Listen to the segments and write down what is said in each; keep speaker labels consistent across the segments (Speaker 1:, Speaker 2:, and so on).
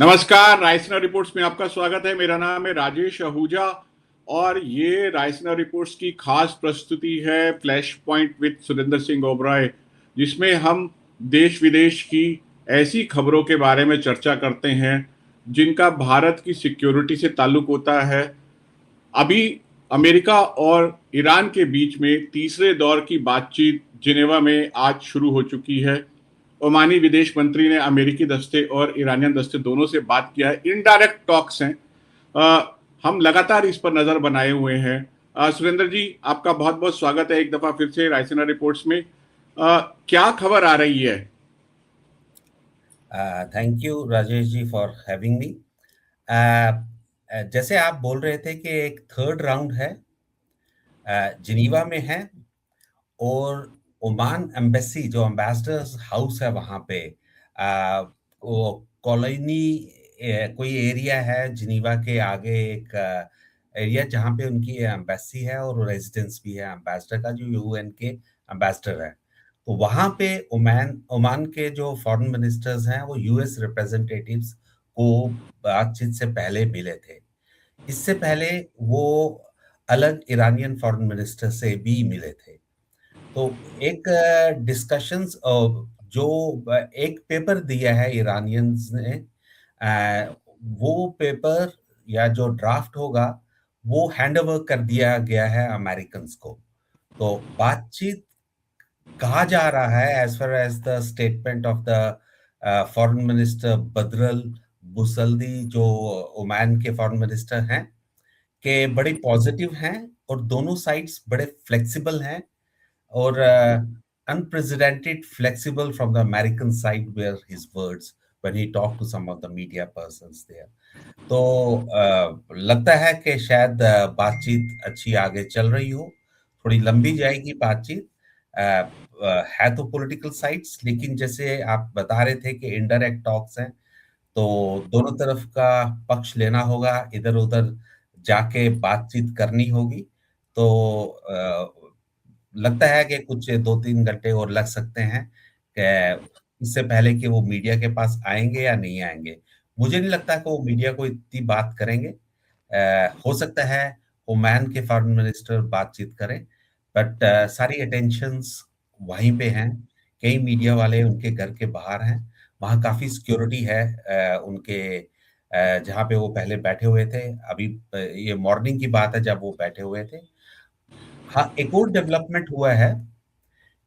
Speaker 1: नमस्कार, रायसीना रिपोर्ट्स में आपका स्वागत है। मेरा नाम है राजेश आहूजा और ये रायसीना रिपोर्ट्स की खास प्रस्तुति है flash point with Surendra Singh Oberoi, जिसमें हम देश विदेश की ऐसी खबरों के बारे में चर्चा करते हैं जिनका भारत की सिक्योरिटी से ताल्लुक होता है। अभी अमेरिका और ईरान के बीच में तीसरे दौर की बातचीत जिनेवा में आज शुरू हो चुकी है। ओमानी विदेश मंत्री ने अमेरिकी दस्ते और ईरानियन दस्ते दोनों से बात किया है। इनडायरेक्ट टॉक्स हैं। हम लगातार इस पर नजर बनाए हुए हैं। सुरेंद्र जी, आपका बहुत बहुत स्वागत है एक दफा फिर से रायसीना रिपोर्ट्स में। क्या खबर आ रही है?
Speaker 2: Thank you Rajesh ji for having me. जैसे आप बोल रहे थे कि एक थर्ड राउंड है, जिनीवा में है, और ओमान एम्बेसी जो एम्बेसडर्स हाउस है वहाँ पे, वो कॉलोनी कोई एरिया है जिनीवा के आगे, एक एरिया जहाँ पे उनकी एम्बेसी है और रेजिडेंस भी है एम्बेसडर का, जो यूएन के एम्बेसडर है। तो वहाँ पे ओमान ओमान के जो फॉरेन मिनिस्टर्स हैं वो यूएस रिप्रेजेंटेटिव्स को बातचीत से पहले मिले थे। इससे पहले वो अलग ईरानियन फॉरेन मिनिस्टर से भी मिले थे। तो एक डिस्कशंस जो एक पेपर दिया है ईरानियंस ने, वो पेपर या जो ड्राफ्ट होगा वो हैंड ओवर कर दिया गया है अमेरिकन को। तो बातचीत कहा जा रहा है, as far as the statement of the foreign minister Badr al Busaidi, जो ओमान के फॉरेन मिनिस्टर हैं, के बड़ी पॉजिटिव हैं और दोनों साइड्स बड़े फ्लेक्सिबल हैं, और unprecedented flexible from the American side were his words when he talked to some of the media persons there. तो लगता है कि शायद बातचीत अच्छी आगे चल रही हो। थोड़ी लंबी जाएगी बातचीत। है तो पॉलिटिकल साइड्स, लेकिन जैसे आप बता रहे थे कि इनडायरेक्ट टॉक्स हैं, तो दोनों तरफ का पक्ष लेना होगा, इधर उधर जाके बातचीत करनी होगी। तो लगता है कि कुछ 2-3 घंटे और लग सकते हैं, कि इससे पहले कि वो मीडिया के पास आएंगे या नहीं आएंगे। मुझे नहीं लगता कि वो मीडिया को इतनी बात करेंगे। हो सकता है ओमान के फॉरेन मिनिस्टर बातचीत करें, बट सारी अटेंशंस वहीं पे हैं। कई मीडिया वाले उनके घर के बाहर हैं, वहाँ काफी सिक्योरिटी है। उनके जहाँ पे वो पहले बैठे हुए थे, अभी ये मॉर्निंग की बात है जब वो बैठे हुए थे। हाँ, एक और डेवलपमेंट हुआ है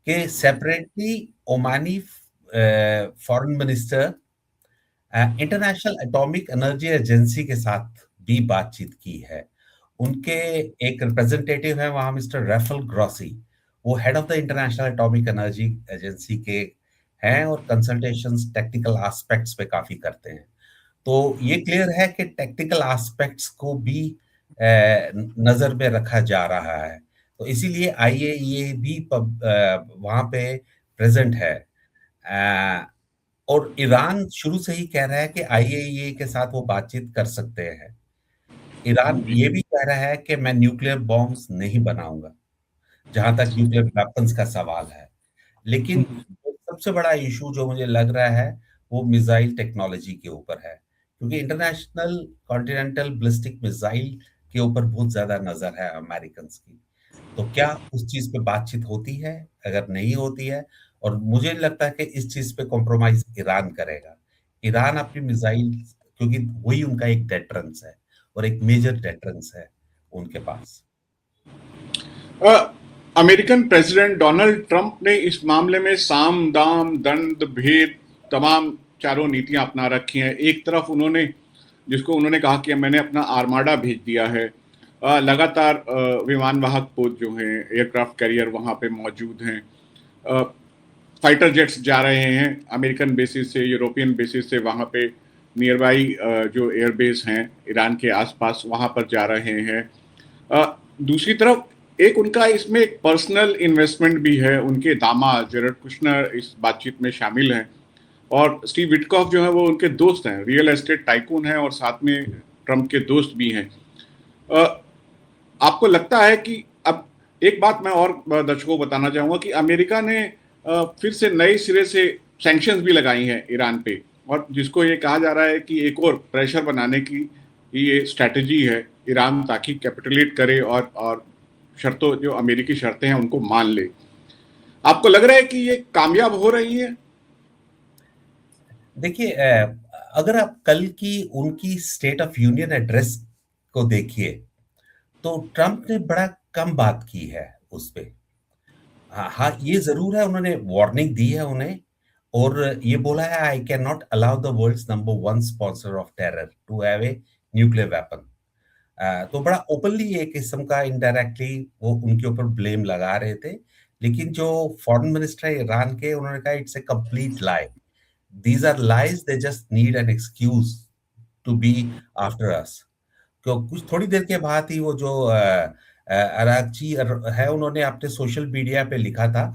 Speaker 2: कि separately Omani foreign minister international atomic energy agency के साथ भी बातचीत की है। उनके एक रिप्रेजेंटेटिव है वहां, मिस्टर राफेल ग्रॉसी। वो head of the international atomic energy agency के हैं और कंसल्टेशंस टेक्निकल एस्पेक्ट्स पे काफी करते हैं। तो ये क्लियर है कि टेक्निकल एस्पेक्ट्स को भी नजर में रखा जा रहा है। तो इसीलिए आईएईए भी वहां पे प्रेजेंट है। और ईरान शुरू से ही कह रहा है कि आईएईए के साथ वो बातचीत कर सकते हैं। ईरान
Speaker 1: जी।
Speaker 2: ये भी कह रहा है कि मैं न्यूक्लियर बॉम्ब्स नहीं बनाऊंगा, जहां तक न्यूक्लियर वेपन्स का सवाल है। लेकिन सबसे बड़ा इशू जो मुझे लग रहा है वो मिसाइल टेक्नोलॉजी के ऊपर है, क्योंकि इंटरनेशनल कॉन्टिनेंटल बैलिस्टिक मिसाइल के ऊपर बहुत ज्यादा नजर है अमेरिकन की। तो क्या उस चीज पे बातचीत होती है? अगर नहीं होती है, और मुझे नहीं लगता कि इस चीज पे कॉम्प्रोमाइज ईरान करेगा। ईरान अपनी मिसाइल, क्योंकि वही उनका एक डेटरेंस है और एक मेजर डेटरेंस है उनके पास।
Speaker 1: अमेरिकन प्रेसिडेंट डोनाल्ड ट्रंप ने इस मामले में साम दाम दंड भेद तमाम चारों नीतियां अपना रखी हैं। एक तरफ उन्होंने उन्होंने कहा कि मैंने अपना आर्माडा भेज दिया है। लगातार विमान वाहक पोत जो हैं, एयरक्राफ्ट कैरियर वहाँ पे मौजूद हैं। फाइटर जेट्स जा रहे हैं अमेरिकन बेसिस से, यूरोपियन बेसिस से वहाँ पे नियर बाई जो एयरबेस हैं ईरान के आसपास वहाँ पर जा रहे हैं। दूसरी तरफ एक उनका इसमें एक पर्सनल इन्वेस्टमेंट भी है। उनके दामाद जेरेड कुशनर इस बातचीत में शामिल हैं और स्टीव विटकॉफ जो है वो उनके दोस्त हैं, रियल एस्टेट टाइकून हैं और साथ में ट्रंप के दोस्त भी हैं। आपको लगता है कि अब एक बात मैं और दर्शकों को बताना चाहूँगा कि अमेरिका ने फिर से नए सिरे से सैंक्शंस भी लगाई हैं ईरान पे। और जिसको ये कहा जा रहा है कि एक और प्रेशर बनाने की ये स्ट्रैटेजी है ईरान, ताकि कैपिटुलेट करे और शर्तों, जो अमेरिकी शर्तें हैं उनको मान ले। आपको लग रहा है कि ये कामयाब हो रही है?
Speaker 2: देखिए, अगर आप कल की उनकी स्टेट ऑफ यूनियन एड्रेस को देखिए, तो ट्रम्प ने बड़ा कम बात की है उस पे। हाँ, हाँ, ये ज़रूर है, उन्होंने वार्निंग दी है उन्हें, और ये बोला है, I can not allow the world's number 1 sponsor of terror to have a nuclear weapon. तो बड़ा ओपनली एक किस्म का इनडायरेक्टली वो उनके ऊपर ब्लेम लगा रहे थे। लेकिन जो फॉरेन मिनिस्टर है ईरान के, उन्होंने कहा it's a complete lie. These are lies, they just need an excuse to be after us. कुछ थोड़ी देर के बाद ही वो जो अरागची है, उन्होंने अपने सोशल मीडिया पे लिखा था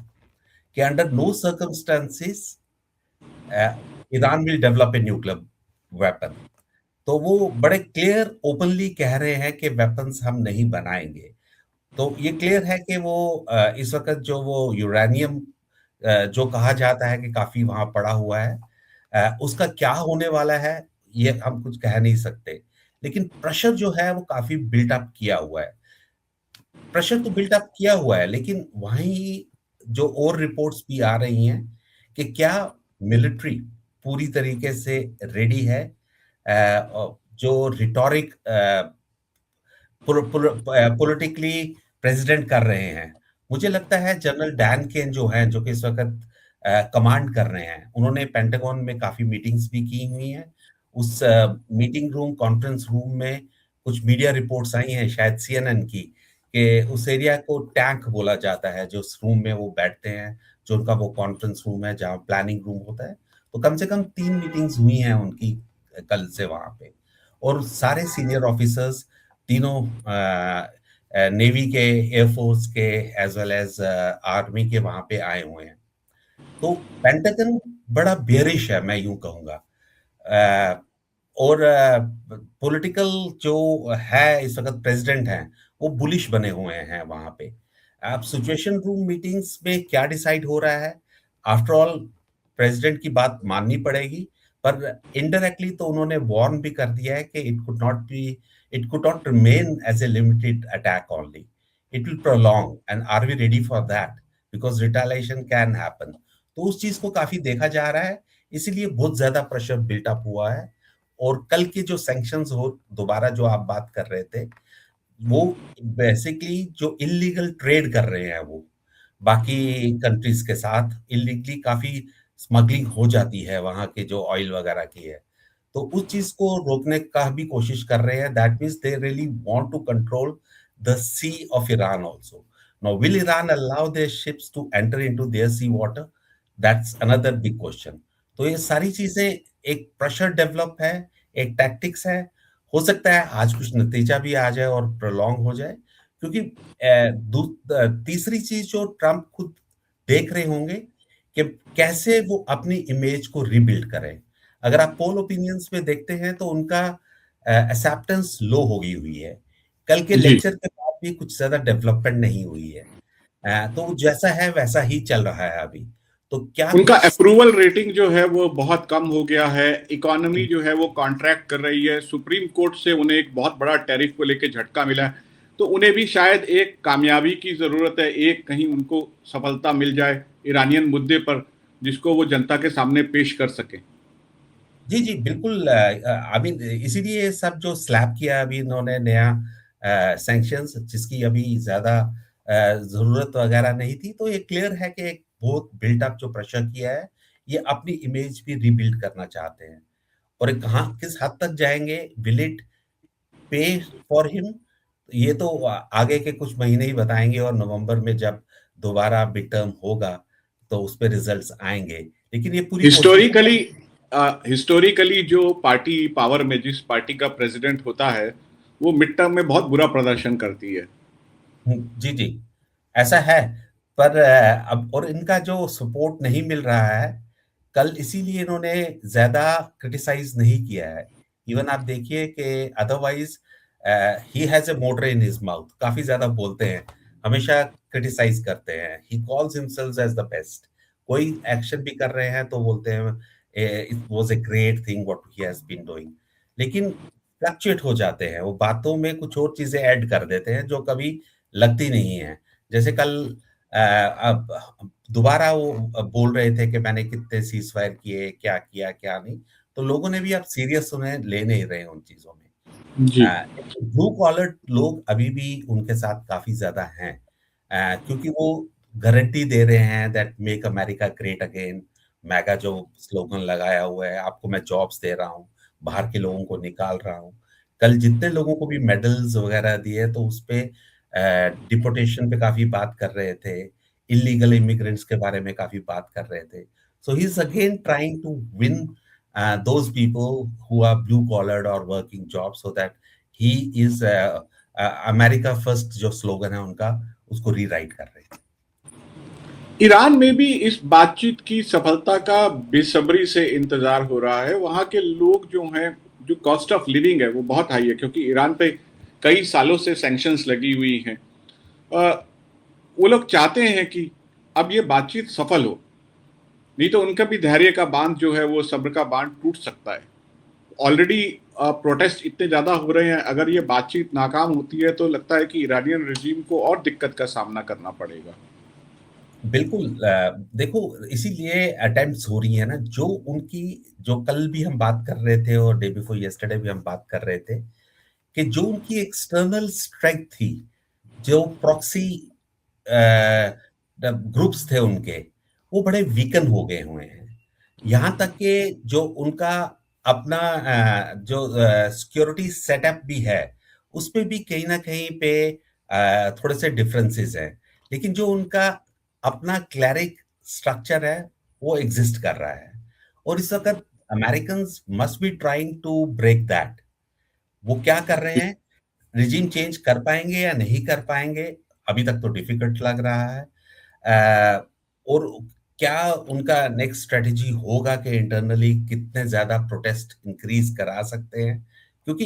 Speaker 2: कि under no circumstances Iran will develop a nuclear weapon. तो वो बड़े क्लियर ओपनली कह रहे हैं कि वेपन्स हम नहीं बनाएंगे। तो ये क्लियर है कि वो इस वक्त जो वो यूरेनियम जो कहा जाता है कि काफी वहां पड़ा हुआ है, उसका क्या होने वाला है ये हम कुछ कह नहीं सकते। लेकिन प्रेशर जो है वो काफी बिल्ट अप किया हुआ है। प्रेशर तो बिल्ट अप किया हुआ है, लेकिन वहीं जो और रिपोर्ट्स भी आ रही हैं कि क्या मिलिट्री पूरी तरीके से रेडी है। जो रिटोरिक पॉलिटिकली प्रेसिडेंट कर रहे हैं, मुझे लगता है जनरल डैन केन जो हैं, जो कि इस वक्त कमांड कर रहे हैं, उन्होंने पेंटागन में काफी मीटिंग्स भी की हुई हैं। उस मीटिंग रूम, कॉन्फ्रेंस रूम में कुछ मीडिया रिपोर्ट्स आई हैं, शायद सीएनएन की, कि उस एरिया को टैंक बोला जाता है, जो उस रूम में वो बैठते हैं, जो उनका वो कॉन्फ्रेंस रूम है जहाँ प्लानिंग रूम होता है। तो कम से कम 3 मीटिंग्स हुई हैं उनकी कल से वहां पे, और सारे सीनियर ऑफिसर्स तीनों नेवी के, एयरफोर्स के, एज वेल एज आर्मी के वहां पे आए हुए हैं। तो पेंटागन बड़ा बेयरिश है, मैं यूं कहूंगा। अ, और पॉलिटिकल जो है इस वक्त प्रेसिडेंट हैं, वो बुलिश बने हुए हैं वहां पे। अब सिचुएशन रूम मीटिंग्स में क्या डिसाइड हो रहा है, आफ्टर ऑल प्रेसिडेंट की बात माननी पड़ेगी। पर इनडायरेक्टली तो उन्होंने वार्न भी कर दिया है कि it could not remain as a limited attack only, it will prolong, and are we ready for that, because retaliation can happen. तो उस चीज को काफी देखा जा रहा है, इसीलिए बहुत ज्यादा प्रेशर बिल्ट अप हुआ है। और कल के जो सैंक्शंस हो, दोबारा जो आप बात कर रहे थे, वो बेसिकली जो इलीगल ट्रेड कर रहे हैं वो बाकी कंट्रीज के साथ, इलीगली काफी स्मगलिंग हो जाती है वहां के जो ऑयल वगैरह की है, तो उस चीज को रोकने का भी कोशिश कर रहे हैं। That means they really want to control the sea of Iran also. Now will Iran allow their ships to enter into their sea water? That's another big question. तो ये सारी चीजें, एक प्रेशर डेवलप है, एक टैक्टिक्स है। हो सकता है आज कुछ नतीजा भी आ जाए और प्रोलॉन्ग हो जाए, क्योंकि तीसरी चीज जो ट्रम्प खुद देख रहे होंगे कि कैसे वो अपनी इमेज को रीबिल्ड करें। अगर आप पोल ओपिनियंस में देखते हैं तो उनका एक्सेप्टेंस लो हो गई हुई है। कल के
Speaker 1: जी।
Speaker 2: लेक्चर के बाद भी कुछ ज्यादा डेवलपमेंट नहीं हुई है। तो जैसा है वैसा ही चल रहा है अभी। तो क्या
Speaker 1: उनका
Speaker 2: कुछ
Speaker 1: अप्रूवल रेटिंग जो है वो बहुत कम हो गया है। इकोनॉमी जो है वो कॉन्ट्रैक्ट कर रही है। सुप्रीम कोर्ट से उन्हें एक बहुत बड़ा टैरिफ को लेकर झटका मिला है। तो उन्हें भी शायद एक कामयाबी की जरूरत है, एक कहीं उनको सफलता मिल जाए ईरानियन मुद्दे पर, जिसको वो जनता के सामने पेश कर सके।
Speaker 2: जी, जी, बिल्कुल। अभी इसीलिए ये सब जो स्लैब किया अभी इन्होंने नया सैंक्शंस, जिसकी अभी ज्यादा जरूरत वगैरह नहीं थी, तो ये क्लियर है कि एक बहुत बिल्ट अप जो प्रेशर किया है, ये अपनी इमेज भी रीबिल्ड करना चाहते हैं। और ये कहाँ किस हद तक जाएंगे, विल इट पे फॉर हिम, ये तो आगे के कुछ महीने ही बताएंगे, और नवंबर में जब दोबारा मिड टर्म होगा तो उस पर रिजल्ट्स आएंगे। लेकिन ये पूरी कोशिश।
Speaker 1: हिस्टोरिकली हिस्टोरिकली जो पार्टी पावर में, जिस पार्टी का प्रेसिडेंट होता है, वो मिड टर्म में बहुत बुरा प्रदर्शन करती है।
Speaker 2: जी, जी, ऐसा है। पर अब और इनका जो सपोर्ट नहीं मिल रहा है, कल इसीलिए इन्होंने ज्यादा क्रिटिसाइज नहीं किया है। इवन आप देखिए कि otherwise he has a motor in his mouth, काफी ज्यादा बोलते हैं, हमेशा क्रिटिसाइज करते हैं। He calls himself as the best. कोई एक्शन भी कर रहे हैं तो बोलते हैं it was a great thing what he has been doing, लेकिन फ्लक्चुएट हो जाते हैं, वो बातों में कुछ और चीजें ऐड कर देते हैं जो कभी लगती नहीं है। जैसे कल अब दोबारा वो बोल रहे थे कि मैंने कितने सीज फायर किए, क्या किया क्या नहीं, तो लोगों ने भी अब सीरियस उन्हें ले नहीं रहे उन चीजों में।
Speaker 1: जी।
Speaker 2: ब्लू कॉलर लोग अभी भी उनके साथ काफी ज्यादा हैं, क्योंकि वो गारंटी दे रहे हैं that make America great again, mega जो स्लोगन लगाया हुआ है, आपको मैं जॉब्स दे रहा हूँ, बाहर के लोगों को निकाल रहा हूँ। कल जितने लोगों को भी मेडल्स वगैरह दिए तो उस पे डिपोटेशन पे काफी बात कर रहे थे, इलीगल इमिग्रेंट्स के बारे में काफी बात कर रहे थे। So he is again trying to win those people who are blue collared or working jobs so that he is America first जो स्लोगन है उनका, उसको रीराइट कर रहे हैं।
Speaker 1: ईरान में भी इस बातचीत की सफलता का बेसब्री से इंतजार हो रहा है। वहां के लोग जो हैं, जो कॉस्ट ऑफ लिविंग है वो बहुत हाई है, क्योंकि ईरान पे कई सालों से सैंक्शंस लगी हुई हैं। वो लोग चाहते हैं कि अब ये बातचीत सफल हो, नहीं तो उनका भी धैर्य का बांध जो है, वो सब्र का बांध टूट सकता है। ऑलरेडी प्रोटेस्ट इतने ज्यादा हो रहे हैं, अगर ये बातचीत नाकाम होती है तो लगता है कि ईरानियन रजीम को और दिक्कत का सामना करना पड़ेगा।
Speaker 2: बिल्कुल, देखो इसीलिए अटेम्प्ट्स हो रही है ना, जो उनकी, जो कल भी हम बात कर रहे थे और डे बिफोर यस्टरडे भी हम बात कर रहे थे कि जो उनकी एक्सटर्नल स्ट्रेंथ थी, जो प्रॉक्सी ग्रुप्स थे उनके, वो बड़े वीकन हो गए हुए हैं। यहाँ तक कि जो उनका अपना जो सिक्योरिटी सेटअप भी है, उस पे भी कहीं ना कहीं पे थोड़े से डिफरेंसेस हैं, लेकिन जो उनका अपना क्लैरिक स्ट्रक्चर है वो एग्जिस्ट कर रहा है। और इस वक्त American must be trying to break that. वो क्या कर रहे हैं, रिजीम चेंज कर पाएंगे या नहीं कर पाएंगे, अभी तक तो डिफिकल्ट लग रहा है। और क्या उनका नेक्स्ट स्ट्रेटेजी होगा कि इंटरनली कितने ज्यादा प्रोटेस्ट इंक्रीज करा सकते हैं, क्योंकि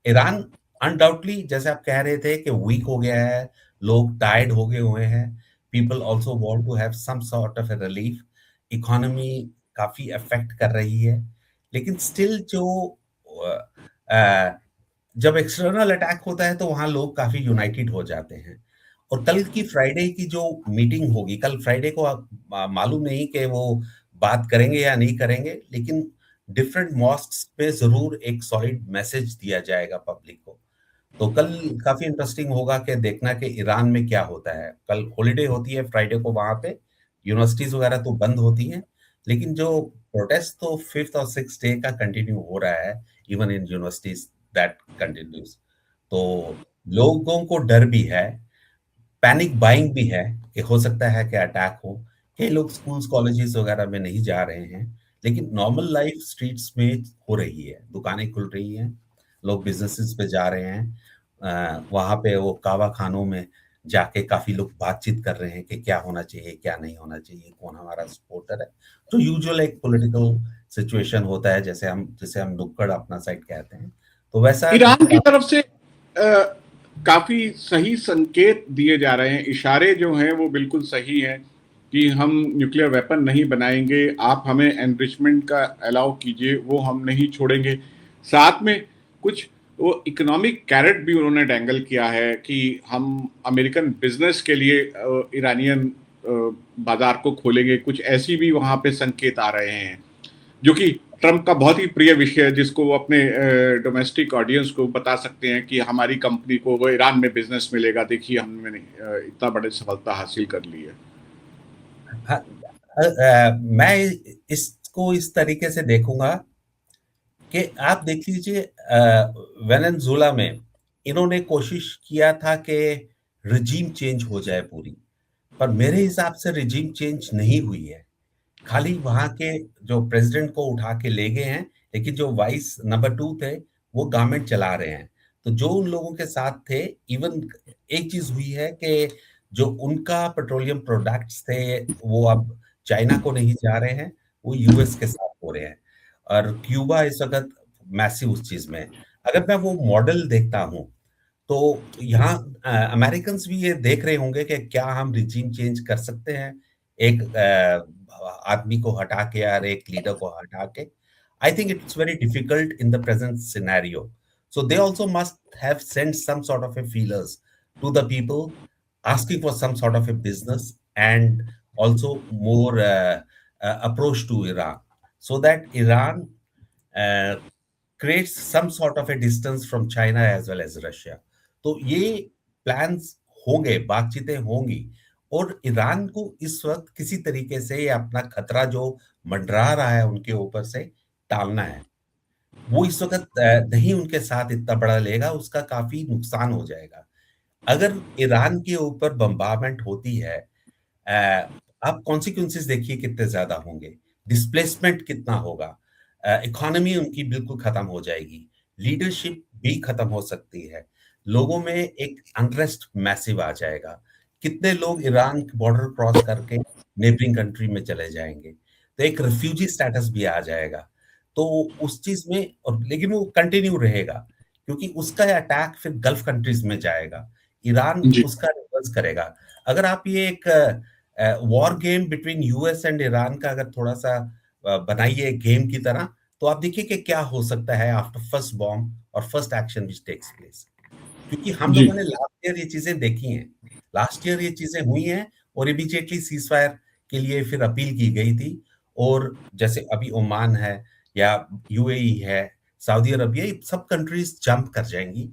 Speaker 2: ईरान अनडाउटली, जैसे आप कह रहे थे कि वीक हो गया है, लोग टायर्ड हो गए हुए हैं, people also want to have some sort of a relief, economy काफी अफेक्ट कर रही है, लेकिन स्टिल जो जब एक्सटर्नल अटैक होता है तो वहां लोग काफी यूनाइटेड हो जाते हैं। और कल की फ्राइडे की जो मीटिंग होगी, कल फ्राइडे को आप मालूम नहीं कि वो बात करेंगे या नहीं करेंगे, लेकिन डिफरेंट मॉस्क्स पे जरूर एक सॉलिड मैसेज दिया जाएगा पब्लिक को। तो कल काफी इंटरेस्टिंग होगा कि देखना कि ईरान में क्या होता है। कल हॉलिडे होती है फ्राइडे को वहां पे, यूनिवर्सिटीज वगैरह तो बंद होती हैं, लेकिन जो प्रोटेस्ट तो फिफ्थ और सिक्स डे का कंटिन्यू हो रहा है, even in universities that continues. तो लोगों को डर भी है, पैनिक बाइंग भी है कि हो सकता है कि अटैक हो। कई लोग स्कूल्स कॉलेजेस वगैरह में नहीं जा रहे हैं, लेकिन नॉर्मल लाइफ स्ट्रीट्स में हो रही है, दुकानें खुल रही हैं, लोग बिजनेसेस पे जा रहे हैं, वहां पे वो कावा खानों में जाके काफी लोग बातचीत कर रहे हैं कि क्या होना चाहिए क्या नहीं होना चाहिए, कौन हमारा सपोर्टर है। तो यूजुअल एक पॉलिटिकल सिचुएशन होता है, जैसे हम नुक्कड़ अपना साइड कहते हैं, तो वैसा
Speaker 1: ईरान की तरफ से काफी सही संकेत दिए जा रहे हैं, इशारे जो हैं वो बिल्कुल सही हैं कि हम न्यूक्लियर वेपन नहीं बनाएंगे, आप हमें एनरिचमेंट का अलाउ कीजिए, वो हम नहीं छोड़ेंगे। साथ में कुछ वो इकोनॉमिक कैरेट भी उन्होंने डैंगल किया है कि हम अमेरिकन बिजनेस के लिए ईरानियन बाजार को खोलेंगे। कुछ ऐसी भी वहां पे संकेत आ रहे हैं, जो कि ट्रंप का बहुत ही प्रिय विषय है, जिसको वो अपने डोमेस्टिक ऑडियंस को बता सकते हैं कि हमारी कंपनी को वो ईरान में बिजनेस मिलेगा, देखिए हमने इतना बड़ी सफलता हासिल कर ली है।
Speaker 2: हाँ, मैं इसको इस तरीके से देखूंगा कि आप देख लीजिए, वेनेजुएला में इन्होंने कोशिश किया था कि रिजीम चेंज हो जाए पूरी, पर मेरे हिसाब से रिजीम चेंज नहीं हुई है। खाली वहां के जो प्रेसिडेंट को उठा के ले गए हैं, लेकिन जो वाइस नंबर 2 थे वो गवर्नमेंट चला रहे हैं। तो जो उन लोगों के साथ थे, इवन एक चीज हुई है कि जो उनका पेट्रोलियम प्रोडक्ट्स थे वो अब चाइना को नहीं जा रहे हैं, वो यूएस के साथ हो रहे हैं। और क्यूबा इस वक्त मैसिव उस चीज में है। अगर मैं वो मॉडल देखता हूं तो यहाँ अमेरिकन भी ये देख रहे होंगे कि क्या हम रिजीम चेंज कर सकते हैं एक आदमी को हटा के और एक लीडर को हटा के, I think it's very difficult in the present scenario. So they also must have sent some sort of a feelers to the people asking for some sort of a business and also more approach to Iran, so that Iran uh, creates some sort of a distance from China as well as Russia. तो ये plans होंगे, बातचीतें होंगी, और Iran को इस वक्त किसी तरीके से ये अपना खतरा जो मंडरा रहा है उनके ऊपर से टालना है। वो इस वक्त नहीं उनके साथ इतना बड़ा लेगा, उसका काफी नुकसान हो जाएगा। अगर ईरान के ऊपर बम्बारमेंट होती है, आप कॉन्सिक्वेंसेस देखिए कितने ज्यादा होंगे, डिस्प्लेसमेंट कितना होगा, इकोनॉमी उनकी बिल्कुल खत्म हो जाएगी, लीडरशिप भी खत्म हो सकती है, लोगों में एक अनरेस्ट मैसिव आ जाएगा, कितने लोग ईरान बॉर्डर क्रॉस करके नेबरिंग कंट्री में चले जाएंगे, तो एक रिफ्यूजी स्टेटस भी आ जाएगा। तो उस चीज में, और लेकिन वो कंटिन्यू रहेगा क्योंकि उसका अटैक फिर गल्फ कंट्रीज में जाएगा, ईरान
Speaker 1: जी
Speaker 2: उसका रिवर्स करेगा। अगर आप ये एक war game between US and Iran का अगर थोड़ा सा बनाइए गेम की तरह, तो आप देखिए कि क्या हो सकता है आफ्टर फर्स्ट बॉम्ब और first action which takes place. क्योंकि हम
Speaker 1: जी
Speaker 2: लोगों ने लास्ट ईयर ये चीजें देखी हैं, लास्ट ईयर ये चीजें हुई हैं और इमीडिएटली सीज फायर के लिए फिर अपील की गई थी, और जैसे अभी ओमान है या यूएई है, सऊदी अरबिया, ये सब कंट्रीज जंप कर जाएंगी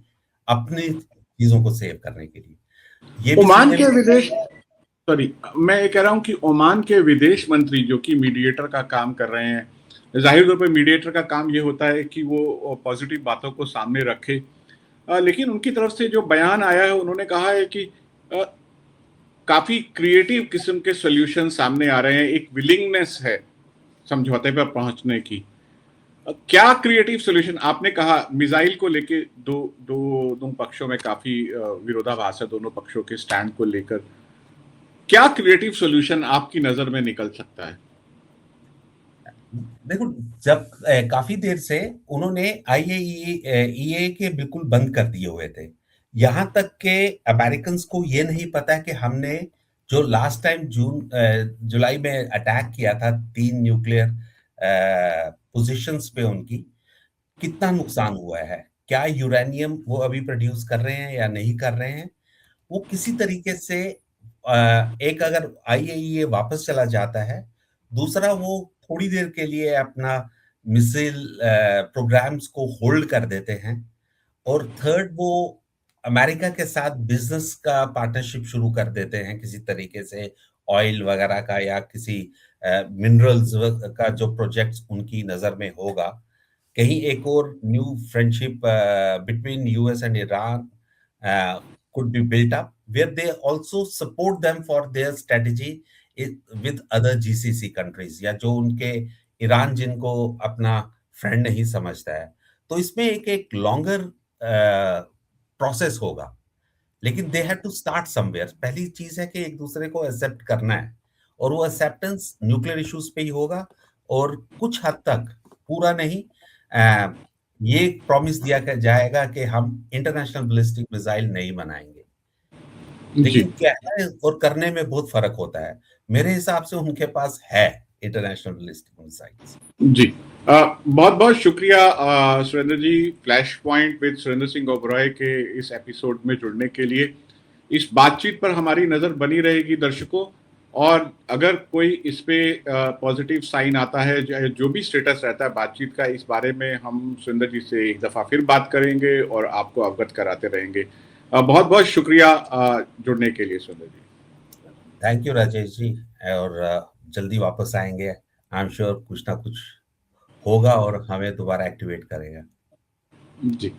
Speaker 2: अपनी चीजों को सेव करने के लिए। ये भी
Speaker 1: ओमान
Speaker 2: सुनने
Speaker 1: के
Speaker 2: में
Speaker 1: विदेश सॉरी मैं ये कह रहा हूं कि ओमान के विदेश मंत्री जो कि मीडिएटर का काम कर रहे हैं, जाहिर तौर पर मीडिएटर का काम ये होता है कि वो पॉजिटिव बातों को सामने रखे, लेकिन उनकी तरफ से जो बयान आया है उन्होंने कहा है कि काफी क्रिएटिव किस्म के सॉल्यूशन सामने आ रहे हैं, एक विलिंगनेस है समझौते पर पहुंचने की। क्या क्रिएटिव सॉल्यूशन? आपने कहा मिसाइल को लेके दो पक्षों में काफी विरोधाभास है, दोनों पक्षों के स्टैंड को लेकर। क्या क्रिएटिव सॉल्यूशन आपकी नजर में निकल सकता है?
Speaker 2: देखो, जब काफी देर से उन्होंने IAEA के बिल्कुल बंद कर दिए हुए थे, यहां तक के अमेरिकन को ये नहीं पता कि हमने जो लास्ट टाइम जुलाई में अटैक किया था 3 न्यूक्लियर पोजीशंस पे उनकी, कितना नुकसान हुआ है, क्या यूरेनियम वो अभी प्रोड्यूस कर रहे हैं या नहीं कर रहे हैं। वो किसी तरीके से एक अगर IAEA वापस चला जाता है, दूसरा वो थोड़ी देर के लिए अपना मिसाइल प्रोग्राम्स को होल्ड कर देते हैं, और थर्ड वो अमेरिका के साथ बिजनेस का पार्टनरशिप शुरू कर देते हैं किसी तरीके से, ऑयल वगैरह का या किसी मिनरल्स का जो प्रोजेक्ट्स उनकी नजर में होगा। कहीं एक और new friendship between US and Iran could be built up where they also support them for their strategy with other GCC countries, या जो उनके ईरान जिनको अपना फ्रेंड नहीं समझता है। तो इसमें एक लॉन्गर प्रोसेस होगा, लेकिन they have to start somewhere. पहली चीज है कि एक दूसरे को एक्सेप्ट करना है, और वो एक्सेप्टेंस न्यूक्लियर इश्यूज पे ही होगा, और कुछ हद तक, पूरा नहीं, ये प्रॉमिस दिया जाएगा कि हम इंटरनेशनल बैलिस्टिक मिसाइल नहीं बनाएंगे। लेकिन कहना और करने में बहुत फर्क होता है। मेरे हिसाब से उनके पास है इंटरनेशनल बैलिस्टिक मिसाइल।
Speaker 1: जी, बहुत बहुत शुक्रिया Surendra ji, flash point with Surendra Singh Oberoi के इस एपिसोड में जुड़ने के लिए। इस बातचीत पर हमारी नज़र बनी रहेगी दर्शकों, और अगर कोई इस पे पॉजिटिव साइन आता है, जो भी स्टेटस रहता है बातचीत का, इस बारे में हम सुरेंद्र जी से एक दफ़ा फिर बात करेंगे और आपको अवगत कराते रहेंगे। बहुत बहुत शुक्रिया जुड़ने के लिए सुरेंद्र जी।
Speaker 2: थैंक यू राजेश जी, और जल्दी वापस आएंगे। आई एम श्योर कुछ ना कुछ होगा और हमें दोबारा एक्टिवेट करेगा।
Speaker 1: जी।